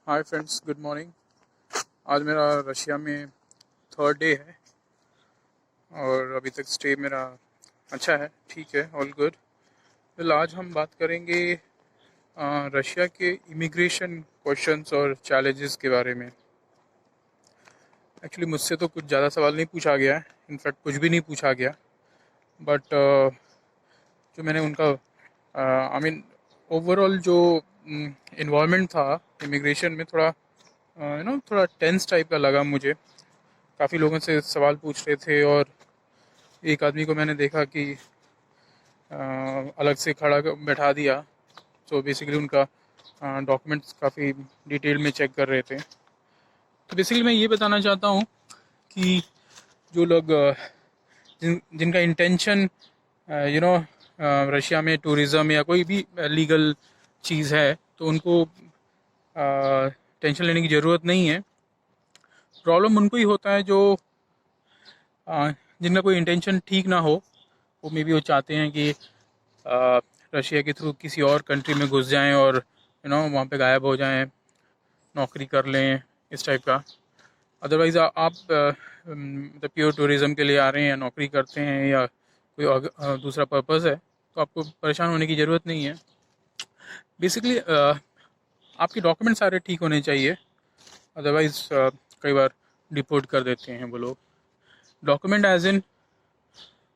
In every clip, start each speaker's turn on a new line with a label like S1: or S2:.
S1: Hi friends, good morning. आज मेरा Russia में थर्ड डे है और अभी तक स्टे मेरा अच्छा है, ठीक है, ऑल गुड। फिर आज हम बात करेंगे रशिया के इमिग्रेशन क्वेश्चंस और चैलेंजेस के बारे में। एक्चुअली मुझसे तो कुछ ज़्यादा सवाल नहीं पूछा गया है, इनफैक्ट कुछ भी नहीं पूछा गया। बट जो मैंने उनका आई मीन ओवरऑल जो इन्वॉल्वमेंट था इमिग्रेशन में, थोड़ा थोड़ा टेंस टाइप का लगा मुझे। काफ़ी लोगों से सवाल पूछ रहे थे और एक आदमी को मैंने देखा कि अलग से बैठा दिया। तो बेसिकली उनका डॉक्यूमेंट्स काफ़ी डिटेल में चेक कर रहे थे। तो बेसिकली मैं ये बताना चाहता हूँ कि जो लोग जिनका इंटेंशन रशिया में टूरिज़्म या कोई भी लीगल चीज़ है, तो उनको टेंशन लेने की ज़रूरत नहीं है। प्रॉब्लम उनको ही होता है जो जिनका कोई इंटेंशन ठीक ना हो। वो मे बी वो चाहते हैं कि रशिया के थ्रू किसी और कंट्री में घुस जाएं और वहाँ पे गायब हो जाएं, नौकरी कर लें, इस टाइप का। अदरवाइज़ आप मतलब प्योर टूरिज़्म के लिए आ रहे हैं या नौकरी करते हैं या कोई दूसरा पर्पज़ है, तो आपको परेशान होने की ज़रूरत नहीं है। बेसिकली आपके डॉक्यूमेंट सारे ठीक होने चाहिए, अदरवाइज़ कई बार डिपोर्ट कर देते हैं वो लोग। डॉक्यूमेंट एज इन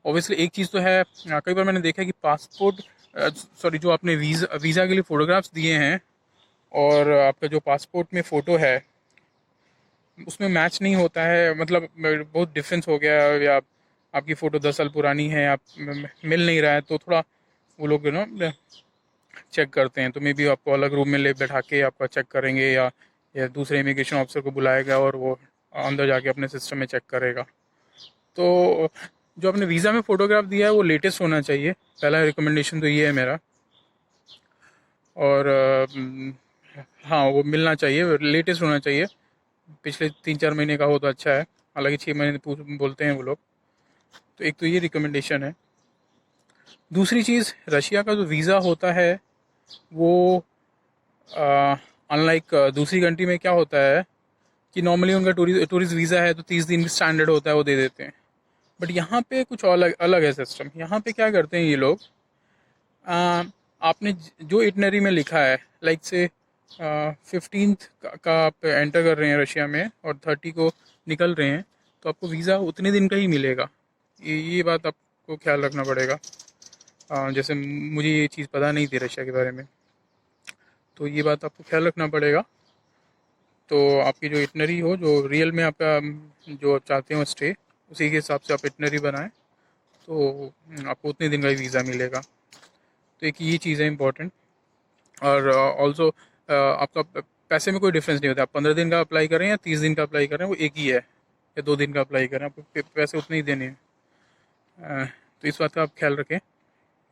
S1: ऑब्वियसली एक चीज़ तो है, कई बार मैंने देखा है कि पासपोर्ट सॉरी जो आपने वीज़ा के लिए फ़ोटोग्राफ्स दिए हैं और आपका जो पासपोर्ट में फ़ोटो है उसमें मैच नहीं होता है, मतलब बहुत डिफरेंस हो गया, या आपकी फ़ोटो 10 साल पुरानी है, आप मिल नहीं रहा है, तो थोड़ा वो लोग चेक करते हैं। तो मे बी आपको अलग रूम में ले बैठा के आपका चेक करेंगे, या दूसरे इमिग्रेशन ऑफिसर को बुलाएगा और वो अंदर जाके अपने सिस्टम में चेक करेगा। तो जो आपने वीज़ा में फ़ोटोग्राफ दिया है वो लेटेस्ट होना चाहिए, पहला रिकमेंडेशन तो ये है मेरा। और हाँ, वो मिलना चाहिए, लेटेस्ट होना चाहिए, पिछले 3-4 महीने का हो तो अच्छा है, हालांकि 6 महीने बोलते हैं वो लोग। तो एक तो ये रिकमेंडेशन है। दूसरी चीज़, रशिया का जो वीज़ा होता है वो अनलाइक दूसरी कंट्री में क्या होता है कि नॉर्मली उनका टूरिस्ट वीज़ा है तो 30 दिन स्टैंडर्ड होता है, वो दे देते हैं। बट यहाँ पे कुछ अलग अलग है सिस्टम। यहाँ पे क्या करते हैं ये लोग, आपने जो इटनरी में लिखा है, लाइक से 15th का आप एंटर कर रहे हैं रशिया में और 30 को निकल रहे हैं, तो आपको वीज़ा उतने दिन का ही मिलेगा। ये बात आपको ख्याल रखना पड़ेगा। जैसे मुझे ये चीज़ पता नहीं थी रशिया के बारे में, तो ये बात आपको ख्याल रखना पड़ेगा। तो आपकी जो इटनरी हो, जो रियल में आपका जो आप चाहते हो स्टे, उसी के हिसाब से आप इटनरी बनाएं, तो आपको उतने दिन का ही वीज़ा मिलेगा। तो एक ये चीज़ है इम्पोर्टेंट। और ऑल्सो आपका पैसे में कोई डिफरेंस नहीं होता, आप 15 दिन का अप्लाई करें या 30 दिन का अप्लाई करें, वो एक ही है, या 2 दिन का अप्लाई करें, आपको पैसे उतने ही देने हैं। तो इस बात का आप ख्याल रखें।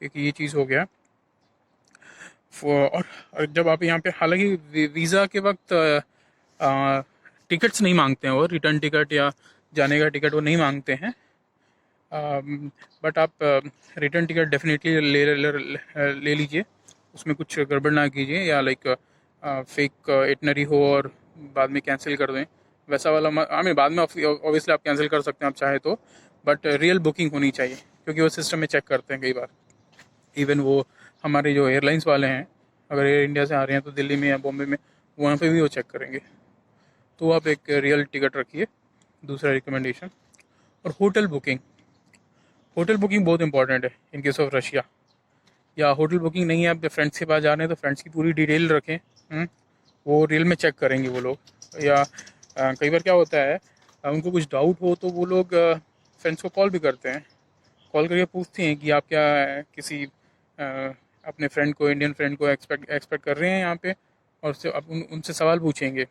S1: एक ये चीज़ हो गया। और जब आप यहाँ पे, हालांकि वीज़ा के वक्त टिकट्स नहीं मांगते हैं, वो रिटर्न टिकट या जाने का टिकट वो नहीं मांगते हैं। बट आप रिटर्न टिकट डेफिनेटली ले लीजिए, उसमें कुछ गड़बड़ ना कीजिए, या लाइक फेक इटनरी हो और बाद में कैंसिल कर दें, वैसा वाला आई मीन बाद में ऑब्वियसली आप कैंसिल कर सकते हैं आप चाहे तो, बट रियल बुकिंग होनी चाहिए, क्योंकि वो सिस्टम में चेक करते हैं कई बार। इवन वो हमारे जो एयरलाइंस वाले हैं, अगर एयर इंडिया से आ रहे हैं तो दिल्ली में या बॉम्बे में, वहाँ पे भी वो चेक करेंगे। तो आप एक रियल टिकट रखिए, दूसरा रिकमेंडेशन। और होटल बुकिंग बहुत इंपॉर्टेंट है इन केस ऑफ रशिया। या होटल बुकिंग नहीं है, आप फ्रेंड्स के पास जा रहे हैं तो फ्रेंड्स की पूरी डिटेल रखें। वो रियल में चेक करेंगे वो लोग। या कई बार क्या होता है, उनको कुछ डाउट हो तो वो लोग फ्रेंड्स को कॉल भी करते हैं, कॉल करके पूछते हैं कि आप क्या किसी अपने फ्रेंड को, इंडियन फ्रेंड को एक्सपेक्ट कर रहे हैं यहाँ पे, और उससे आप उनसे सवाल पूछेंगे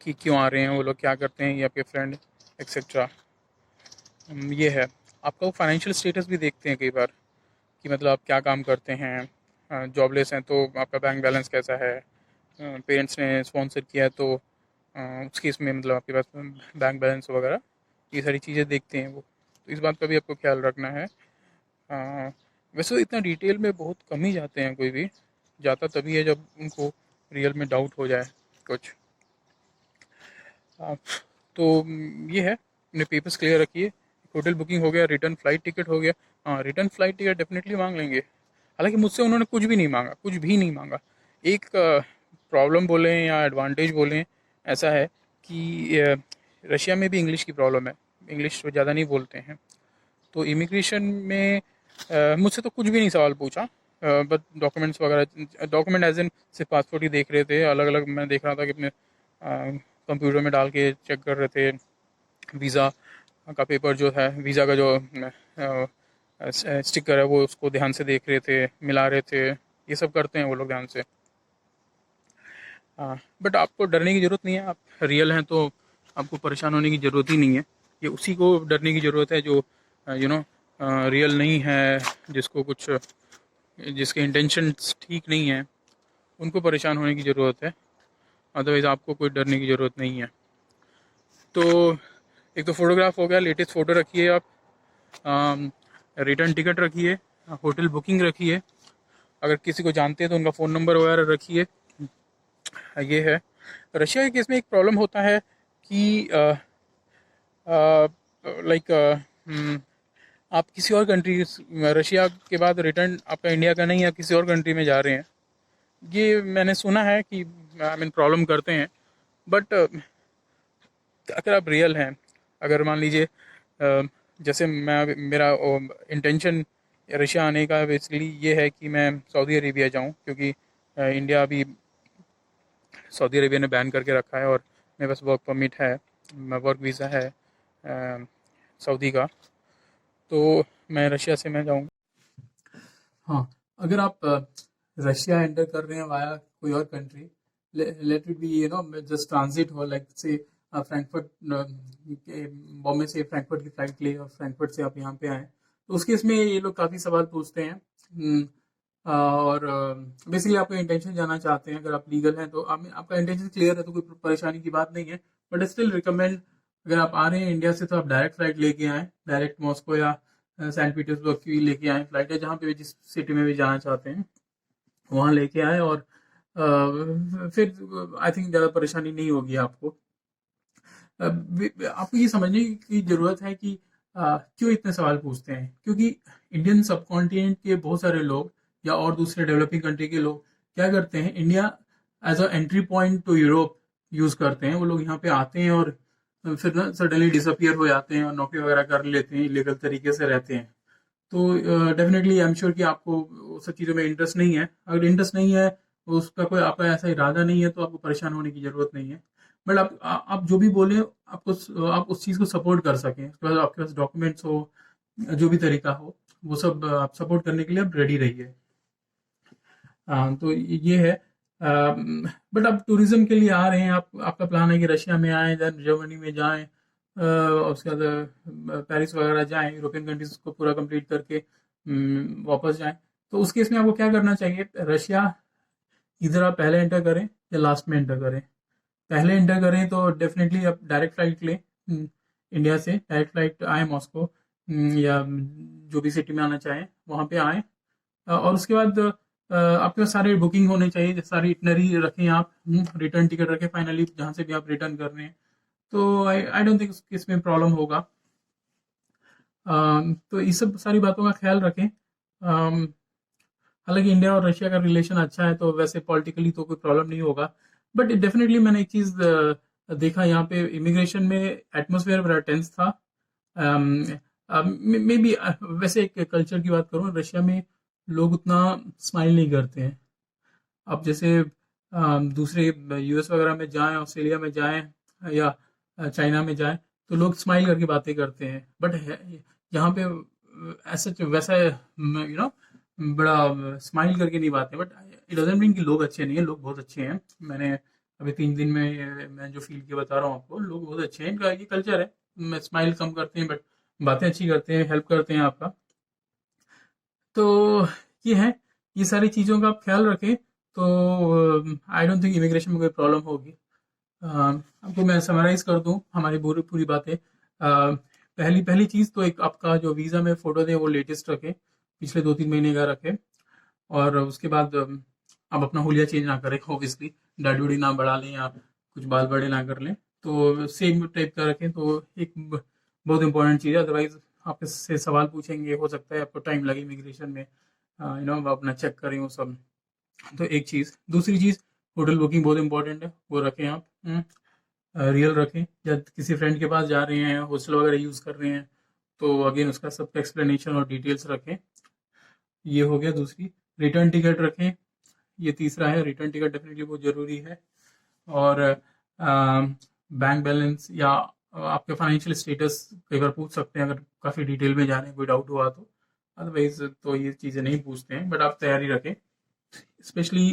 S1: कि क्यों आ रहे हैं, वो लोग क्या करते हैं, ये आपके फ्रेंड एक्सेट्रा। ये है। आपका वो फाइनेंशियल स्टेटस भी देखते हैं कई बार, कि मतलब आप क्या काम करते हैं। जॉबलेस हैं तो आपका बैंक बैलेंस कैसा है, पेरेंट्स ने स्पॉन्सर किया है तो उस केस में मतलब आपके पास बैंक बैलेंस वगैरह, ये सारी चीज़ें देखते हैं वो। तो इस बात का भी आपको ख्याल रखना है। वैसे तो इतना डिटेल में बहुत कम ही जाते हैं, कोई भी जाता तभी है जब उनको रियल में डाउट हो जाए कुछ। तो ये है, अपने पेपर्स क्लियर रखिए, होटल बुकिंग हो गया, रिटर्न फ़्लाइट टिकट हो गया। हाँ, रिटर्न फ़्लाइट टिकट डेफिनेटली मांग लेंगे। हालांकि मुझसे उन्होंने कुछ भी नहीं मांगा, कुछ भी नहीं मांगा। एक प्रॉब्लम बोलें या एडवांटेज बोलें, ऐसा है कि रशिया में भी इंग्लिश की प्रॉब्लम है, इंग्लिश ज़्यादा नहीं बोलते हैं। तो इमिग्रेशन में मुझसे तो कुछ भी नहीं सवाल पूछा, बस डॉक्यूमेंट्स वगैरह, डॉक्यूमेंट एज इन सिर्फ पासपोर्ट ही देख रहे थे। अलग अलग मैं देख रहा था कि अपने कंप्यूटर में डाल के चेक कर रहे थे। वीज़ा का पेपर जो है, वीज़ा का जो स्टिकर है वो उसको ध्यान से देख रहे थे, मिला रहे थे। ये सब करते हैं वो लोग ध्यान से। बट आपको डरने की ज़रूरत नहीं है, आप रियल हैं तो आपको परेशान होने की ज़रूरत ही नहीं है। ये उसी को डरने की ज़रूरत है जो रियल नहीं है, जिसको कुछ, जिसके इंटेंशंस ठीक नहीं है, उनको परेशान होने की ज़रूरत है। अदरवाइज़ आपको कोई डरने की ज़रूरत नहीं है। तो एक तो फ़ोटोग्राफ हो गया, लेटेस्ट फ़ोटो रखिए आप, रिटर्न टिकट रखिए, होटल बुकिंग रखिए, अगर किसी को जानते हैं तो उनका फ़ोन नंबर वगैरह रखिए। ये है। रशिया के केस में एक प्रॉब्लम होता है कि लाइक आप किसी और कंट्री, रशिया के बाद रिटर्न आपका इंडिया का नहीं, आप किसी और कंट्री में जा रहे हैं, ये मैंने सुना है कि आई मीन प्रॉब्लम करते हैं। बट अगर आप रियल हैं, अगर मान लीजिए जैसे मैं, मेरा इंटेंशन रशिया आने का बेसिकली ये है कि मैं सऊदी अरेबिया जाऊं, क्योंकि इंडिया अभी सऊदी अरेबिया ने बैन करके रखा है और मेरे पास वर्क परमिट है, वर्क वीज़ा है सऊदी का, तो मैं रशिया से मैं जाऊँ। हाँ, अगर आप रशिया एंटर कर रहे हैं वाया कोई और country, let it be just transit हो, लाइक से फ्रैंकफर्ट, बॉम्बे से फ्रैंकफर्ट की फ्लाइट ले और फ्रैंकफर्ट से आप यहाँ पे आए, तो उस केस में ये लोग काफ़ी सवाल पूछते हैं। और बेसिकली आपका इंटेंशन जानना चाहते हैं। अगर आप लीगल हैं तो आपका इंटेंशन क्लियर है तो कोई परेशानी की बात नहीं है। बट स्टिल रिकमेंड, अगर आप आ रहे हैं इंडिया से तो आप डायरेक्ट फ्लाइट लेके आएँ, डायरेक्ट मॉस्को या सेंट पीटर्सबर्ग की लेके आए फ्लाइट, है जहाँ पे भी, जिस सिटी में भी जाना चाहते हैं वहाँ लेके आए, और फिर आई थिंक ज़्यादा परेशानी नहीं होगी आपको। आपको ये समझने की ज़रूरत है कि क्यों इतने सवाल पूछते हैं, क्योंकि इंडियन सब कॉन्टिनेंट के बहुत सारे लोग या और दूसरे डेवलपिंग कंट्री के लोग क्या करते हैं, India as a entry point to Europe use करते हैं। वो लोग यहाँ पे आते हैं और फिर ना सडनली डिसअपियर हो जाते हैं और नौकरी वगैरह कर लेते हैं, इलीगल तरीके से रहते हैं। तो डेफिनेटली आई एम श्योर कि आपको वो सब चीज़ों में इंटरेस्ट नहीं है। अगर इंटरेस्ट नहीं है, उसका कोई आपका ऐसा इरादा नहीं है, तो आपको परेशान होने की ज़रूरत नहीं है। बट आप जो भी बोले, आपको, आप उस चीज़ को सपोर्ट कर सकें, उसके बाद आपके पास डॉक्यूमेंट्स हो, जो भी तरीका हो, वो सब आप सपोर्ट करने के लिए आप रेडी रहिए। तो ये है। बट आप टूरिज्म के लिए आ रहे हैं, आपका प्लान है कि रशिया में आएँ, देन जर्मनी में जाएँ, और उसके बाद पेरिस वगैरह जाएँ, यूरोपियन कंट्रीज को पूरा कंप्लीट करके वापस जाएँ। तो उस केस में आपको क्या करना चाहिए, रशिया इधर आप पहले एंटर करें या लास्ट में एंटर करें। पहले एंटर करें तो डेफिनेटली आप डायरेक्ट फ्लाइट लें, इंडिया से डायरेक्ट फ्लाइट आए मॉस्को, या जो भी सिटी में आना चाहें वहाँ पे आएँ। और उसके बाद आपके पास सारे बुकिंग होने चाहिए, सारी इटनरी रखें आप, रिटर्न टिकट रखें फाइनली जहाँ से भी आप रिटर्न कर रहे हैं। तो आई डोंट थिंक इसमें प्रॉब्लम होगा। तो इस सब सारी बातों का ख्याल रखें। हालांकि इंडिया और रशिया का रिलेशन अच्छा है, तो वैसे पॉलिटिकली तो कोई प्रॉब्लम नहीं होगा। बट डेफिनेटली मैंने एक चीज़ देखा यहाँ पे, इमिग्रेशन में एटमोसफेयर बड़ा टेंस था। मे बी वैसे एक कल्चर की बात करूँ, रशिया में लोग उतना स्माइल नहीं करते हैं। अब जैसे दूसरे यूएस वगैरह में जाएं, ऑस्ट्रेलिया में जाएं, या चाइना में जाएं, तो लोग स्माइल करके बातें करते हैं। बट यहाँ पे ऐसा वैसा बड़ा स्माइल करके नहीं बातें। बट इट डजंट मीन कि लोग अच्छे नहीं हैं, लोग बहुत अच्छे हैं। मैंने अभी 3 दिन में मैं जो फील किया बता रहा हूँ आपको, लोग बहुत अच्छे हैं, इनका ये कल्चर है। स्माइल कम करते हैं बट बातें अच्छी करते हैं, हेल्प करते हैं आपका। तो ये है, ये सारी चीज़ों का आप ख्याल रखें, तो आई डोंट थिंक इमिग्रेशन में कोई प्रॉब्लम होगी। आपको मैं समराइज़ कर दूँ हमारी पूरी पूरी बातें। पहली पहली चीज़ तो एक आपका जो वीज़ा में फ़ोटो दें वो लेटेस्ट रखें, पिछले 2-3 महीने का रखें। और उसके बाद आप अपना हुलिया चेंज ना करें ऑब्वियसली, दाढ़ी उड़ी ना बढ़ा लें या कुछ बाल बड़े ना कर लें, तो सेम टाइप का रखें, तो एक बहुत इंपॉर्टेंट चीज़ है। अदरवाइज आपसे से सवाल पूछेंगे, हो सकता है आपको टाइम लगे इमिग्रेशन में, अपना चेक करें वो सब। तो एक चीज़, दूसरी चीज़, होटल बुकिंग बहुत इंपॉर्टेंट है, वो रखें आप। रियल रखें। जब किसी फ्रेंड के पास जा रहे हैं, हॉस्टल वगैरह यूज़ कर रहे हैं, तो अगेन उसका सब एक्सप्लेनेशन और डिटेल्स रखें। ये हो गया दूसरी। रिटर्न टिकट रखें, ये तीसरा है। रिटर्न टिकट डेफिनेटली बहुत ज़रूरी है। और बैंक बैलेंस या आपके फाइनेंशियल स्टेटस कई बार पूछ सकते हैं, अगर काफ़ी डिटेल में जा रहे हैं, कोई डाउट हुआ तो। अदरवाइज तो ये चीज़ें नहीं पूछते हैं, बट आप तैयारी रखें। स्पेशली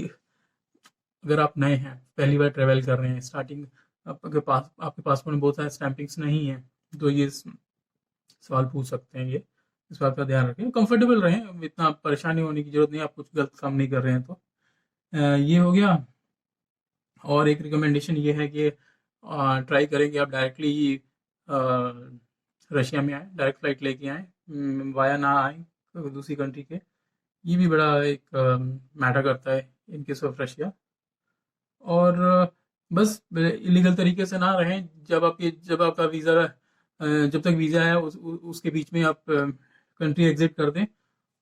S1: अगर आप नए हैं, पहली बार ट्रैवल कर रहे हैं, स्टार्टिंग, आपके पासपोर्ट में बहुत सारे स्टैंपिंग्स नहीं है, तो ये सवाल पूछ सकते हैं। ये इस बात का ध्यान रखें, कंफर्टेबल रहें, इतना परेशानी होने की जरूरत नहीं, आप कुछ गलत काम नहीं कर रहे हैं तो। ये हो गया। और एक रिकमेंडेशन ये है कि ट्राई करें कि आप डायरेक्टली रशिया में आए, डायरेक्ट फ्लाइट लेके आए, वाया ना आए दूसरी कंट्री के। ये भी बड़ा एक मैटर करता है इन केस ऑफ रशिया। और बस इलीगल तरीके से ना रहें। जब आपका वीज़ा, जब तक वीज़ा है उसके बीच में आप कंट्री एग्जिट कर दें,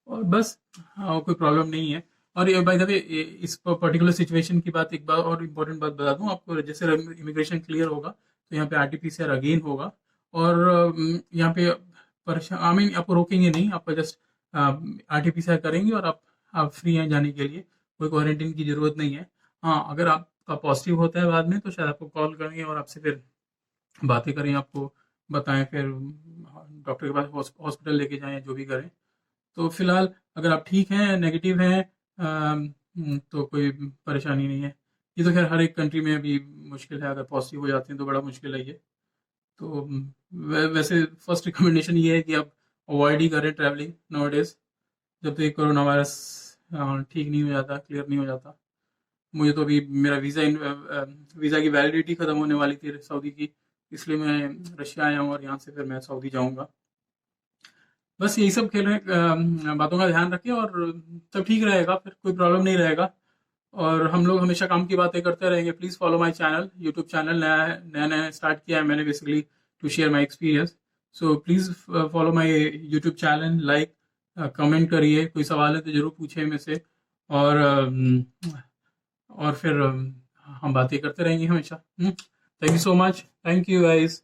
S1: और बस, कोई प्रॉब्लम नहीं है। और ये बाय द वे, इस पर्टिकुलर सिचुएशन की बात, एक बात और इम्पोर्टेंट बात बता दूं आपको, जैसे इमिग्रेशन क्लियर होगा तो यहाँ पे आरटीपीसीआर अगेन होगा, और यहाँ पे परेशान, आई मीन आपको रोकेंगे नहीं, आपको जस्ट आरटीपीसीआर करेंगे और आप फ्री हैं जाने के लिए, कोई क्वारंटीन की जरूरत नहीं है। हाँ, अगर आपका पॉजिटिव होता है बाद में, तो शायद आपको कॉल करेंगे और आपसे फिर बातें करें, आपको बताएं, फिर डॉक्टर के पास हॉस्पिटल लेके जाएं, जो भी करें। तो फिलहाल अगर आप ठीक हैं, नेगेटिव हैं, तो कोई परेशानी नहीं है। ये तो खैर हर एक कंट्री में अभी मुश्किल है, अगर पॉजिटिव हो जाते हैं तो बड़ा मुश्किल है ये। तो वैसे फर्स्ट रिकमेंडेशन ये है कि आप अवॉइड ही करें ट्रैवलिंग नाउ डेज, जब तक ये कोरोना वायरस ठीक नहीं हो जाता, क्लियर नहीं हो जाता। मुझे तो अभी मेरा वीज़ा की वैलिडिटी ख़त्म होने वाली थी सऊदी की, इसलिए मैं रशिया आया हूँ, और यहाँ से फिर मैं सऊदी जाऊँगा। बस यही सब खेल रहे, बातों का ध्यान रखें, और सब ठीक रहेगा, फिर कोई प्रॉब्लम नहीं रहेगा। और हम लोग हमेशा काम की बातें करते रहेंगे। Please follow my channel, YouTube channel नया है, नया नया स्टार्ट किया है मैंने, basically to share my experience. So please follow my YouTube channel, like, comment करिए, कोई सवाल है तो ज़रूर पूछिए मेरे से। और फिर हम बातें करते रहेंगे हमेशा। Thank you so much, thank you guys.